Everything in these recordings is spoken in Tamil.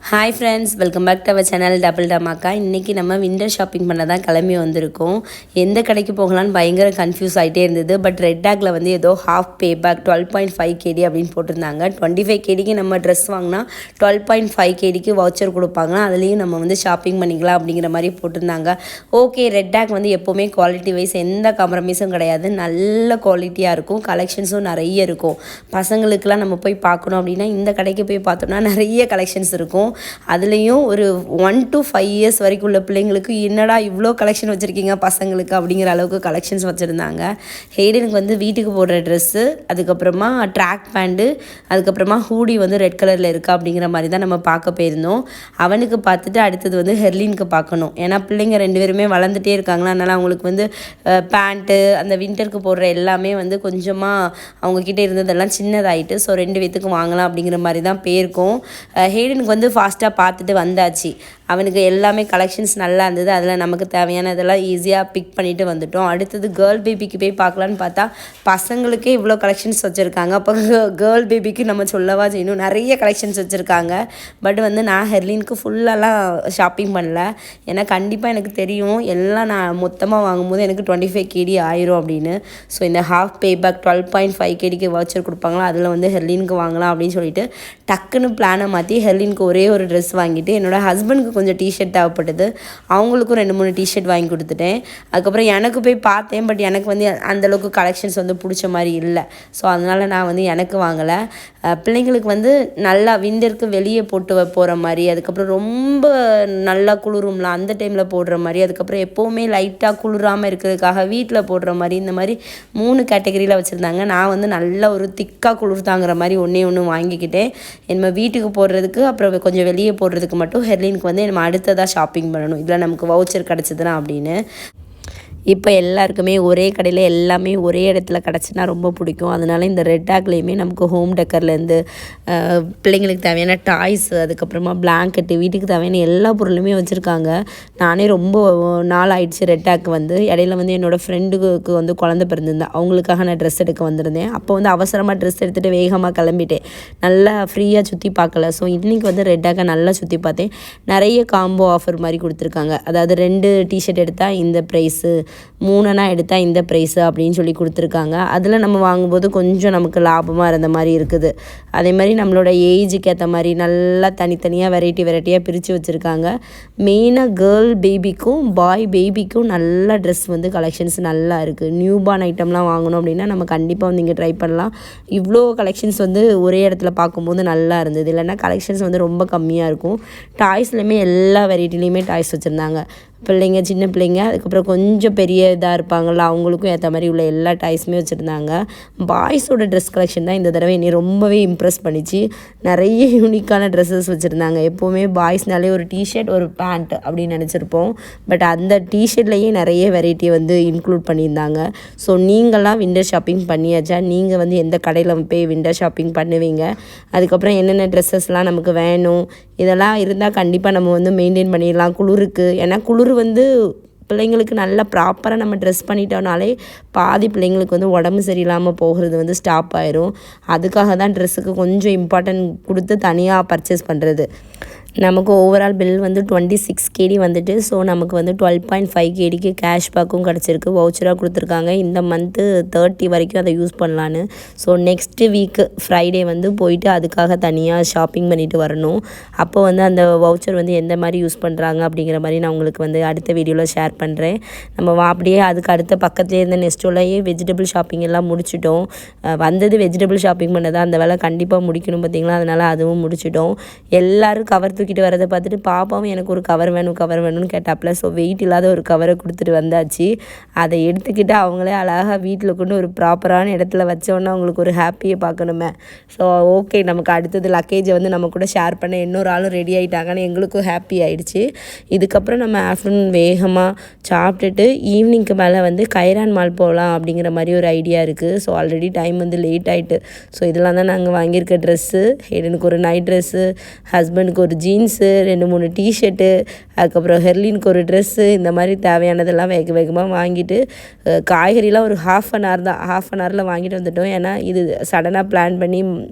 Hi friends, welcome back to our channel Double Dhamaka. இன்றைக்கி நம்ம விண்டர் ஷாப்பிங் பண்ண தான் கிளம்பி வந்திருக்கோம். எந்த கடைக்கு போகலான்னு பயங்கர கன்ஃபியூஸ் ஆகிட்டே இருந்தது. பட் ரெட் டேக்கில் வந்து ஏதோ ஹாஃப் பே பேக் 12.5 KD அப்படின்னு போட்டிருந்தாங்க. 25 KDக்கு நம்ம ட்ரெஸ் வாங்கினா 12.5 KDக்கு வவுச்சர் கொடுப்பாங்க. அதுலேயும் நம்ம வந்து ஷாப்பிங் பண்ணிக்கலாம் அப்படிங்கிற மாதிரி போட்டிருந்தாங்க. ஓகே, ரெட் டேக் வந்து எப்போவுமே குவாலிட்டி வைஸ் எந்த காம்ப்ரமைஸும் கிடையாது, நல்ல குவாலிட்டியாக இருக்கும், கலெக்ஷன்ஸும் நிறைய இருக்கும். பசங்களுக்கெல்லாம் நம்ம போய் பார்க்கணும் அப்படின்னா இந்த கடைக்கு போய் பார்த்தோம்னா நிறைய கலெக்ஷன்ஸ் இருக்கும். அதுலேயும் ஒரு 1 to 5 years வரைக்கும் உள்ள பிள்ளைங்களுக்கு என்னடா இவ்வளோ கலெக்ஷன் வச்சுருக்கீங்க பசங்களுக்கு அப்படிங்கிற அளவுக்கு கலெக்ஷன்ஸ் வச்சுருந்தாங்க. ஹெய்டனுக்கு வந்து வீட்டுக்கு போடுற ட்ரெஸ்ஸு, அதுக்கப்புறமா ட்ராக் பேண்ட்டு, அதுக்கப்புறமா ஹூடி வந்து ரெட் கலரில் இருக்கா அப்படிங்கிற மாதிரி தான் நம்ம பார்க்க போயிருந்தோம். அவனுக்கு பார்த்துட்டு அடுத்தது வந்து ஹெர்லினுக்கு பார்க்கணும். ஏன்னா பிள்ளைங்க 2 பேருமே வளர்ந்துட்டே இருக்காங்களா, அதனால் அவங்களுக்கு வந்து பேண்ட்டு அந்த வின்டருக்கு போடுற எல்லாமே வந்து கொஞ்சமாக அவங்கக்கிட்ட இருந்ததெல்லாம் சின்னதாயிட்டு. ஸோ 2 பேத்துக்கு வாங்கலாம் அப்படிங்கிற மாதிரி தான் போயிருக்கோம். ஹெய்டனுக்கு வந்து ஃபாஸ்ட்டாக பார்த்துட்டு வந்தாச்சு. அவனுக்கு எல்லாமே கலெக்ஷன்ஸ் நல்லா இருந்தது. அதில் நமக்கு தேவையான இதெல்லாம் ஈஸியாக பிக் பண்ணிவிட்டு வந்துட்டோம். அடுத்தது கேர்ள் பேபிக்கு போய் பார்க்கலான்னு பார்த்தா பசங்களுக்கே இவ்வளோ கலெக்ஷன்ஸ் வச்சுருக்காங்க. அப்போ கேர்ள் பேபிக்கு நம்ம சொல்லவா செய்யணும், நிறைய கலெக்ஷன்ஸ் வச்சுருக்காங்க. பட் வந்து நான் ஹெர்லினுக்கு ஃபுல்லாலாம் ஷாப்பிங் பண்ணல. ஏன்னா கண்டிப்பாக எனக்கு தெரியும் எல்லாம் நான் மொத்தமாக வாங்கும்போது எனக்கு 25 KD ஆயிரும் அப்படின்னு. ஸோ இந்த ஹாஃப் பே பேக் 12.5 KDக்கு வவுச்சர் கொடுப்பாங்களா, அதில் வந்து ஹெர்லினுக்கு வாங்கலாம் அப்படின்னு சொல்லிட்டு டக்குன்னு பிளானை மாற்றி ஹெர்லினுக்கு ஒரே ஒரு ட்ரெஸ் வாங்கிட்டு என்னோடய ஹஸ்பண்டுக்கு கொஞ்சம் டிஷர்ட் தேவைப்பட்டது, அவங்களுக்கும் 2-3 டிஷர்ட் வாங்கி கொடுத்துட்டேன். அதுக்கப்புறம் எனக்கு போய் பார்த்தேன். பட் எனக்கு வந்து அந்தளவுக்கு கலெக்ஷன்ஸ் வந்து பிடிச்ச மாதிரி இல்லை. ஸோ அதனால் நான் வந்து எனக்கு வாங்கலை. பிள்ளைங்களுக்கு வந்து நல்லா விண்டருக்கு வெளியே போட்டு போகிற மாதிரி, அதுக்கப்புறம் ரொம்ப நல்லா குளிரும்ல அந்த டைமில் போடுற மாதிரி, அதுக்கப்புறம் எப்போவுமே லைட்டாக குளிராமல் இருக்கிறதுக்காக வீட்டில் போடுற மாதிரி, இந்த மாதிரி 3 கேட்டகரியில் வச்சுருந்தாங்க. நான் வந்து நல்ல ஒரு திக்காக குளிர் தாங்குற மாதிரி ஒன்று வாங்கிக்கிட்டேன். நம்ம வீட்டுக்கு போடுறதுக்கு அப்புறம் கொஞ்சம் வெளியே போடுறதுக்கு மட்டும் ஹெர்லினுக்கு வந்து நம்ம அடுத்ததாக ஷாப்பிங் பண்ணணும், இதில் நமக்கு வவுச்சர் கிடச்சிதுன்னா அப்படின்னு. இப்போ எல்லாருக்குமே ஒரே கடையில் எல்லாமே ஒரே இடத்துல கிடச்சின்னா ரொம்ப பிடிக்கும். அதனால இந்த ரெட் டேக்லேயுமே நமக்கு ஹோம் டெக்கர்லேருந்து பிள்ளைங்களுக்கு தேவையான டாய்ஸ், அதுக்கப்புறமா பிளாங்கெட்டு, வீட்டுக்கு தேவையான எல்லா பொருளுமே வச்சுருக்காங்க. நானே ரொம்ப நாள் ஆயிடுச்சு ரெட் டேக் வந்து. இடையில வந்து என்னோடய ஃப்ரெண்டுக்கு வந்து குழந்தை பிறந்திருந்தேன், அவங்களுக்காக நான் ட்ரெஸ் எடுக்க வந்திருந்தேன். அப்போ வந்து அவசரமாக ட்ரெஸ் எடுத்துகிட்டு வேகமாக கிளம்பிட்டேன், நல்லா ஃப்ரீயாக சுற்றி பார்க்கல. ஸோ இன்றைக்கி வந்து ரெட் டேக்கை நல்லா சுற்றி பார்த்தேன். நிறைய காம்போ ஆஃபர் மாதிரி கொடுத்துருக்காங்க. அதாவது 2 டிஷர்ட் எடுத்தால் இந்த ப்ரைஸு, 3 எடுத்தால் இந்த ப்ரைஸு அப்படின்னு சொல்லி கொடுத்துருக்காங்க. அதில் நம்ம வாங்கும்போது கொஞ்சம் நமக்கு லாபமாக இருந்த மாதிரி இருக்குது. அதே மாதிரி நம்மளோட ஏஜுக்கு ஏற்ற மாதிரி நல்லா தனித்தனியாக வெரைட்டியாக பிரித்து வச்சுருக்காங்க. மெயினாக கேர்ள் பேபிக்கும் பாய் பேபிக்கும் நல்ல ட்ரெஸ் வந்து கலெக்ஷன்ஸ் நல்லா இருக்குது. நியூ பார்ன் ஐட்டம்லாம் வாங்கணும் அப்படின்னா நம்ம கண்டிப்பாக வந்து இங்கே ட்ரை பண்ணலாம். இவ்வளோ கலெக்ஷன்ஸ் வந்து ஒரே இடத்துல பார்க்கும்போது நல்லா இருந்தது. இல்லைன்னா கலெக்ஷன்ஸ் வந்து ரொம்ப கம்மியாக இருக்கும். டாய்ஸ்லையுமே எல்லா வெரைட்டிலையுமே டாய்ஸ் வச்சுருந்தாங்க. பிள்ளைங்க, சின்ன பிள்ளைங்க, அதுக்கப்புறம் கொஞ்சம் பெரிய இதாக இருப்பாங்கள்ல, அவங்களுக்கும் ஏற்ற மாதிரி உள்ள எல்லா டாய்ஸுமே வச்சுருந்தாங்க. பாய்ஸோட ட்ரெஸ் கலெக்ஷன் தான் இந்த தடவை என்னை ரொம்பவே இம்ப்ரெஸ் பண்ணிச்சு. நிறைய யூனிக்கான ட்ரெஸ்ஸஸ் வச்சுருந்தாங்க. எப்போவுமே பாய்ஸ்னாலே ஒரு டிஷர்ட் ஒரு பேண்ட் அப்படின்னு நினச்சிருப்போம். பட் அந்த டிஷர்ட்லேயே நிறைய வெரைட்டியை வந்து இன்க்ளூட் பண்ணியிருந்தாங்க. ஸோ நீங்களாம் விண்டர் ஷாப்பிங் பண்ணியாச்சா? நீங்கள் வந்து எந்த கடையில் போய் விண்டர் ஷாப்பிங் பண்ணுவீங்க? அதுக்கப்புறம் என்னென்ன ட்ரெஸ்ஸஸ்லாம் நமக்கு வேணும், இதெல்லாம் இருந்தால் கண்டிப்பாக நம்ம வந்து மெயின்டைன் பண்ணிடலாம் குளிருக்கு. ஏன்னா குளிர் வந்து பிள்ளைங்களுக்கு நல்லா ப்ராப்பராக நம்ம ட்ரெஸ் பண்ணிட்டோம்னாலே பாதி பிள்ளைங்களுக்கு வந்து உடம்பு சரியில்லாமல் போகிறது வந்து ஸ்டாப் ஆயிரும். அதுக்காக தான் ட்ரெஸ்ஸுக்கு கொஞ்சம் இம்பார்ட்டன்ட் கொடுத்து தனியாக பர்ச்சேஸ் பண்ணுறது. நமக்கு ஓவரால் பில் வந்து 26 KD வந்துட்டு. ஸோ நமக்கு வந்து 12.5 KDக்கு கேஷ்பேக்கும் கிடச்சிருக்கு, வவுச்சராக கொடுத்துருக்காங்க. இந்த மந்த்து 30 வரைக்கும் அதை யூஸ் பண்ணலான்னு. ஸோ நெக்ஸ்ட்டு வீக்கு ஃப்ரைடே வந்து போயிட்டு அதுக்காக தனியாக ஷாப்பிங் பண்ணிவிட்டு வரணும். அப்போ வந்து அந்த வவுச்சர் வந்து எந்த மாதிரி யூஸ் பண்ணுறாங்க அப்படிங்கிற மாதிரி நான் உங்களுக்கு வந்து அடுத்த வீடியோவில் ஷேர் பண்ணுறேன். நம்ம அப்படியே அதுக்கு அடுத்த பக்கத்துலேயே இருந்த நெக்ஸ்ட்டோலையே வெஜிடபிள் ஷாப்பிங் எல்லாம் முடிச்சிட்டோம். வந்தது வெஜிடபிள் ஷாப்பிங் பண்ணதான், அந்த வேலை கண்டிப்பாக முடிக்கணும் பார்த்திங்களா, அதனால் அதுவும் முடிச்சிட்டோம். எல்லோரும் கவர் தூக்கிட்டு வரதை பார்த்துட்டு பாப்பாவும் எனக்கு ஒரு கவர் வேணும்னு கேட்டாப்புல. ஸோ வெயிட் இல்லாத ஒரு கவரை கொடுத்துட்டு வந்தாச்சு. அதை எடுத்துக்கிட்டு அவங்களே அழகாக வீட்டில் கொண்டு ஒரு ப்ராப்பரான இடத்துல வச்சோன்னா அவங்களுக்கு ஒரு ஹாப்பியை பார்க்கணுமே. ஸோ ஓகே, நமக்கு அடுத்தது லக்கேஜை வந்து நம்ம கூட ஷேர் பண்ண இன்னொரு ஆளும் ரெடி ஆகிட்டாங்கன்னு எங்களுக்கும் ஹாப்பி ஆகிடுச்சு. இதுக்கப்புறம் நம்ம ஆஃப்டர்நூன் வேகமாக சாப்பிட்டுட்டு ஈவினிங்க்கு மேலே வந்து கைரான் மால் போகலாம் அப்படிங்கிற மாதிரி ஒரு ஐடியா இருக்குது. ஸோ ஆல்ரெடி டைம் வந்து லேட் ஆகிட்டு. ஸோ இதெல்லாம் தான் நாங்கள் வாங்கியிருக்க ட்ரெஸ்ஸு. ஹேடனுக்கு ஒரு நைட் ட்ரெஸ்ஸு, ஹஸ்பண்டுக்கு ஒரு ஜீன்ஸு, 2 3 டிஷர்ட்டு, அதுக்கப்புறம் ஹெர்லினுக்கு ஒரு ட்ரெஸ்ஸு, இந்த மாதிரி தேவையானதெல்லாம் வேகமாக வாங்கிட்டு காய்கறிலாம் ஒரு ஹாஃப் அன் ஹவரில் வாங்கிட்டு வந்துட்டோம். ஏன்னா இது சடனாக பிளான் பண்ணி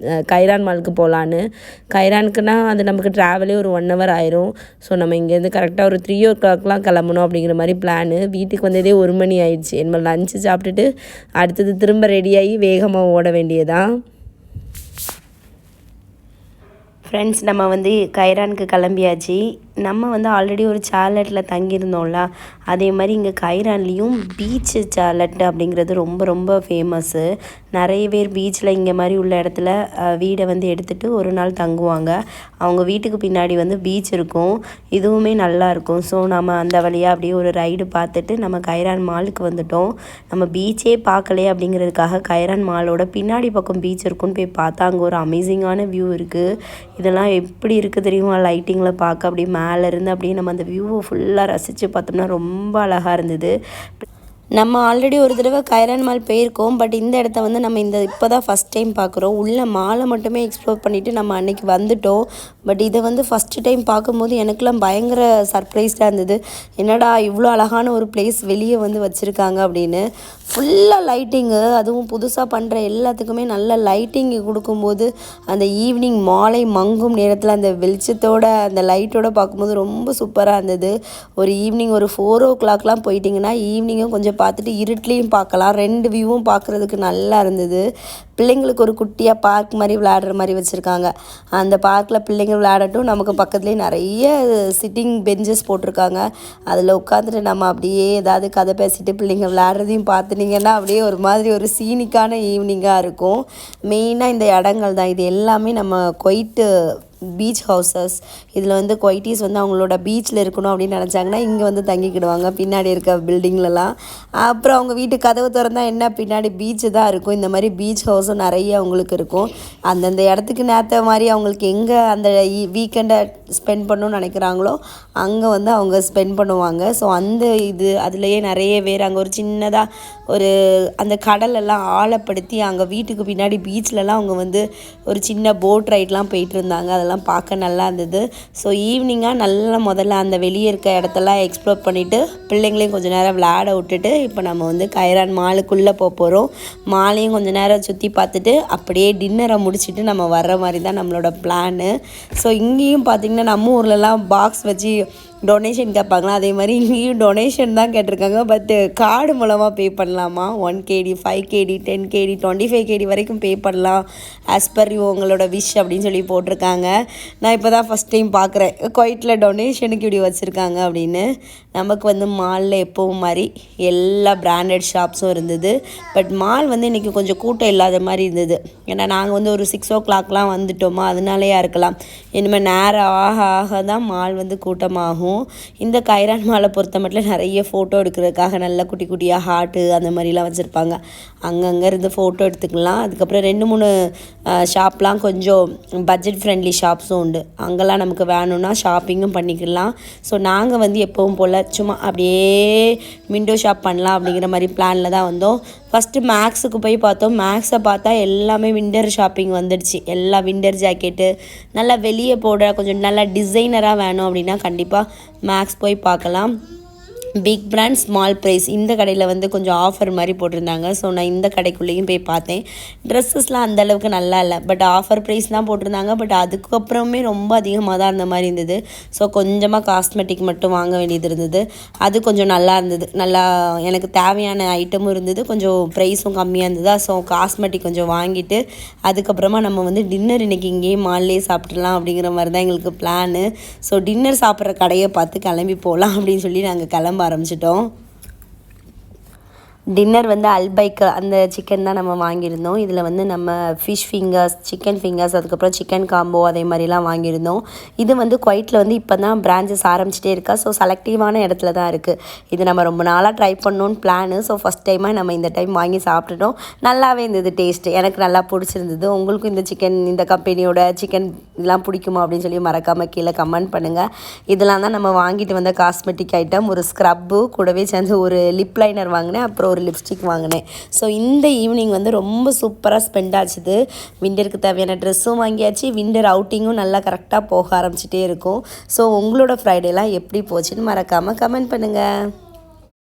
கைரான் மாலுக்கு போகலான்னு. கைரானுக்குன்னா அது நமக்கு ட்ராவலே ஒரு 1 ஹவர் ஆயிரும். ஸோ நம்ம இங்கேருந்து கரெக்டாக ஒரு 3 o'clockலாம் கிளம்பணும் அப்படிங்கிற மாதிரி பிளானு. வீட்டுக்கு வந்ததே 1 மணி ஆயிடுச்சு. என்ன லஞ்சு சாப்பிட்டுட்டு அடுத்தது திரும்ப ரெடியாகி வேகமாக ஓட வேண்டியதான். ஃப்ரெண்ட்ஸ், நம்ம வந்து கைரானுக்கு கிளம்பியாச்சு. நம்ம வந்து ஆல்ரெடி ஒரு சார்லட்டில் தங்கியிருந்தோம்ல, அதே மாதிரி இங்கே கைரான்லேயும் பீச்சு சார்லட் அப்படிங்கிறது ரொம்ப ரொம்ப ஃபேமஸ்ஸு. நிறைய பேர் பீச்சில் இங்கே மாதிரி உள்ள இடத்துல வீடை வந்து எடுத்துகிட்டு ஒரு நாள் தங்குவாங்க. அவங்க வீட்டுக்கு பின்னாடி வந்து பீச் இருக்கும். இதுவுமே நல்லாயிருக்கும். ஸோ நம்ம அந்த வழியாக அப்படியே ஒரு ரைடு பார்த்துட்டு நம்ம கைரான் மாலுக்கு வந்துட்டோம். நம்ம பீச்சே பார்க்கலையே அப்படிங்கிறதுக்காக கைரான் மாலோட பின்னாடி பக்கம் பீச் இருக்குன்னு போய் பார்த்தா அங்கே ஒரு அமேசிங்கான வியூ இருக்குது. இதெல்லாம் எப்படி இருக்குது தெரியுமா? லைட்டிங்கில் பார்க்க அப்படியே மேலேருந்து அப்படியே நம்ம அந்த வியூவை ஃபுல்லாக ரசித்து பார்த்தோம்னா ரொம்ப அழகாக இருந்தது. நம்ம ஆல்ரெடி ஒரு தடவை கைரான் மால் போயிருக்கோம். பட் இந்த இடத்த வந்து நம்ம இப்போ தான் ஃபஸ்ட் டைம் பார்க்குறோம். உள்ள மாலை மட்டுமே எக்ஸ்ப்ளோர் பண்ணிவிட்டு நம்ம அன்றைக்கி வந்துட்டோம். பட் இதை வந்து ஃபஸ்ட்டு டைம் பார்க்கும்போது எனக்குலாம் பயங்கர சர்ப்ரைஸ்டாக இருந்தது. என்னடா இவ்வளோ அழகான ஒரு பிளேஸ் வெளியே வந்து வச்சுருக்காங்க அப்படின்னு. ஃபுல்லாக லைட்டிங்கு, அதுவும் புதுசாக பண்ணுற எல்லாத்துக்குமே நல்ல லைட்டிங்கு கொடுக்கும்போது அந்த ஈவினிங் மாலை மங்கும் நேரத்தில் அந்த வெளிச்சத்தோட அந்த லைட்டோடு பார்க்கும்போது ரொம்ப சூப்பராக இருந்தது. ஒரு ஈவினிங் ஒரு 4 o'clockலாம் போயிட்டிங்கன்னா ஈவினிங்கும் கொஞ்சம் பார்த்துட்டு இருட்லேயும் பார்க்கலாம். 2 வியூவும் பார்க்குறதுக்கு நல்லா இருந்தது. பிள்ளைங்களுக்கு ஒரு குட்டியாக பார்க் மாதிரி விளையாடுற மாதிரி வச்சுருக்காங்க. அந்த பார்க்கில் பிள்ளைங்க விளையாடட்டும். நமக்கு பக்கத்துலேயே நிறைய சிட்டிங் பெஞ்சஸ் போட்டிருக்காங்க. அதில் உட்காந்துட்டு நம்ம அப்படியே ஏதாவது கதை பேசிட்டு பிள்ளைங்க விளையாடுறதையும் பார்த்துட்டிங்கன்னா அப்படியே ஒரு மாதிரி ஒரு சீனிக்கான ஈவினிங்காக இருக்கும். மெயினாக இந்த இடங்கள் தான். இது எல்லாமே நம்ம குவைட்டு பீச் ஹவுசஸ். இதில் வந்து குவைட்டீஸ் வந்து அவங்களோட பீச்சில் இருக்கணும் அப்படின்னு நினச்சாங்கன்னா இங்கே வந்து தங்கிக்கிடுவாங்க பின்னாடி இருக்க பில்டிங்லலாம். அப்புறம் அவங்க வீட்டு கதவு திறந்தா என்ன பின்னாடி பீச்சு தான் இருக்கும். இந்த மாதிரி பீச் ஹவுஸும் நிறைய அவங்களுக்கு இருக்கும். அந்தந்த இடத்துக்கு நேற்ற மாதிரி அவங்களுக்கு எங்கே அந்த வீக்கெண்டை ஸ்பெண்ட் பண்ணணும்னு நினைக்கிறாங்களோ அங்கே வந்து அவங்க ஸ்பெண்ட் பண்ணுவாங்க. ஸோ அந்த அதுலேயே நிறைய பேர் அங்கே ஒரு சின்னதாக ஒரு அந்த கடலெல்லாம் ஆழப்படுத்தி அங்கே வீட்டுக்கு பின்னாடி பீச்லலாம் அவங்க வந்து ஒரு சின்ன போட் ரைட்லாம் போயிட்டு இருந்தாங்க. அதெல்லாம் பார்க்க நல்லா இருந்தது. ஸோ ஈவினிங்காக நல்லா முதல்ல அந்த வெளியே இருக்க இடத்தெல்லாம் எக்ஸ்ப்ளோர் பண்ணிவிட்டு பிள்ளைங்களையும் கொஞ்சம் நேரம் விளையாட விட்டுட்டு இப்போ நம்ம வந்து கைரான் மாலுக்குள்ளே போகிறோம். மாலையும் கொஞ்சம் நேரம் சுற்றி பார்த்துட்டு அப்படியே டின்னரை முடிச்சுட்டு நம்ம வர்ற மாதிரி தான் நம்மளோட பிளானு. ஸோ இங்கேயும் பார்த்திங்கன்னா நம்ம ஊர்லலாம் பாக்ஸ் வச்சு டொனேஷன் கேட்பாங்களா, அதே மாதிரி இங்கேயும் டொனேஷன் தான் கேட்டிருக்காங்க. பட்டு கார்டு மூலமாக பே பண்ணலாமா. 1 kd 5 kd 10 kd 25 kd வரைக்கும் பே பண்ணலாம் ஆஸ் பர் உங்களோட விஷ் அப்படின்னு சொல்லி போட்டிருக்காங்க. நான் இப்போ தான் ஃபஸ்ட் டைம் பார்க்குறேன் குவைட்டில் டொனேஷனுக்கு இப்படி வச்சுருக்காங்க அப்படின்னு. நமக்கு வந்து மாலில் எப்போவும் மாதிரி எல்லா பிராண்டட் ஷாப்ஸும் இருந்தது. பட் மால் வந்து இன்றைக்கி கொஞ்சம் கூட்டம் இல்லாத மாதிரி இருந்தது. ஏன்னா நாங்கள் வந்து ஒரு 6 o'clockலாம் வந்துட்டோமா, அதனாலேயா இருக்கலாம். இனிமேல் நேரம் ஆக ஆக தான் மால் வந்து கூட்டமாகும். இந்த கைரான் மாலை பொறுத்த மட்டும் நிறைய ஃபோட்டோ எடுக்கிறதுக்காக நல்ல குட்டி குட்டியாக ஹார்ட்டு அந்த மாதிரிலாம் வச்சுருப்பாங்க. அங்கங்கே இருந்து ஃபோட்டோ எடுத்துக்கலாம். அதுக்கப்புறம் 2 3 ஷாப்லாம் கொஞ்சம் பட்ஜெட் ஃப்ரெண்ட்லி ஷாப்ஸும் உண்டு. அங்கெல்லாம் நமக்கு வேணும்னா ஷாப்பிங்கும் பண்ணிக்கலாம். ஸோ நாங்கள் வந்து எப்பவும் போல் சும்மா அப்படியே விண்டோ ஷாப் பண்ணலாம் அப்படிங்கிற மாதிரி பிளானில் தான் வந்தோம். ஃபஸ்ட்டு மேக்ஸுக்கு போய் பார்த்தோம். மேக்ஸை பார்த்தா எல்லாமே விண்டர் ஷாப்பிங் வந்துடுச்சு. எல்லா விண்டர் ஜாக்கெட்டு நல்லா வெளியே போட கொஞ்சம் நல்லா டிசைனராக வேணும் அப்படின்னா கண்டிப்பாக மேக்ஸ் போய் பார்க்கலாம். பிக் பிராண்ட் ஸ்மால் ப்ரைஸ் இந்த கடையில் வந்து கொஞ்சம் ஆஃபர் மாதிரி போட்டிருந்தாங்க. ஸோ நான் இந்த கடைக்குள்ளேயும் போய் பார்த்தேன். ட்ரெஸ்ஸஸ்லாம் அந்தளவுக்கு நல்லா இல்லை, பட் ஆஃபர் ப்ரைஸ் தான் போட்டிருந்தாங்க. பட் அதுக்கப்புறமே ரொம்ப அதிகமாக தான் அந்த மாதிரி இருந்தது. ஸோ கொஞ்சமாக காஸ்மெட்டிக் மட்டும் வாங்க வேண்டியது இருந்தது. அது கொஞ்சம் நல்லா இருந்தது. நல்லா எனக்கு தேவையான ஐட்டமும் இருந்தது, கொஞ்சம் ப்ரைஸும் கம்மியாக இருந்ததா. ஸோ காஸ்மெட்டிக் கொஞ்சம் வாங்கிட்டு அதுக்கப்புறமா நம்ம வந்து டின்னர் இன்றைக்கி இங்கேயே மால்லேயே சாப்பிட்றலாம் அப்படிங்கிற மாதிரி தான் எங்களுக்கு பிளானு. ஸோ டின்னர் சாப்பிட்ற கடையை பார்த்து கிளம்பி போகலாம் அப்படின்னு சொல்லி நாங்கள் கிளம்ப ஆரம்பிச்சிட்டோம். டின்னர் வந்து அல்பைக்கு அந்த சிக்கன் தான் நம்ம வாங்கியிருந்தோம். இதில் வந்து நம்ம ஃபிஷ் ஃபிங்கர்ஸ், சிக்கன் ஃபிங்கர்ஸ், அதுக்கப்புறம் சிக்கன் காம்போ அதே மாதிரிலாம் வாங்கியிருந்தோம். இது வந்து குவைட்டில் வந்து இப்போ தான் பிரான்ச்சஸ் ஆரம்பிச்சிட்டே இருக்கா. ஸோ செலக்டிவான இடத்துல தான் இருக்குது. இது நம்ம ரொம்ப நாளாக ட்ரை பண்ணணுன்னு பிளானு. ஸோ ஃபஸ்ட் டைமாக நம்ம இந்த டைம் வாங்கி சாப்பிட்டுட்டோம். நல்லாவே இருந்தது டேஸ்ட்டு. எனக்கு நல்லா பிடிச்சிருந்தது. உங்களுக்கும் இந்த சிக்கன் இந்த கம்பெனியோட சிக்கன் இதெல்லாம் பிடிக்குமா அப்படின்னு சொல்லி மறக்காமல் கீழே கமெண்ட் பண்ணுங்கள். இதெல்லாம் தான் நம்ம வாங்கிட்டு வந்த காஸ்மெட்டிக் ஐட்டம். ஒரு ஸ்க்ரப்பு கூடவே சேர்ந்து ஒரு லிப் லைனர் வாங்கினேன். அப்புறம் ஒரு ஒரு லிப்ஸ்டிக் வாங்கினேன். ஸோ இந்த ஈவினிங் வந்து ரொம்ப சூப்பராக ஸ்பெண்ட் ஆச்சுது. விண்டருக்கு தேவையான ட்ரெஸ்ஸும் வாங்கியாச்சு, விண்டர் அவுட்டிங்கும் நல்லா கரெக்டாக போக ஆரம்பிச்சிட்டே இருக்கும். ஸோ உங்களோட ஃப்ரைடேலாம் எப்படி போச்சுன்னு மறக்காமல் கமெண்ட் பண்ணுங்கள்.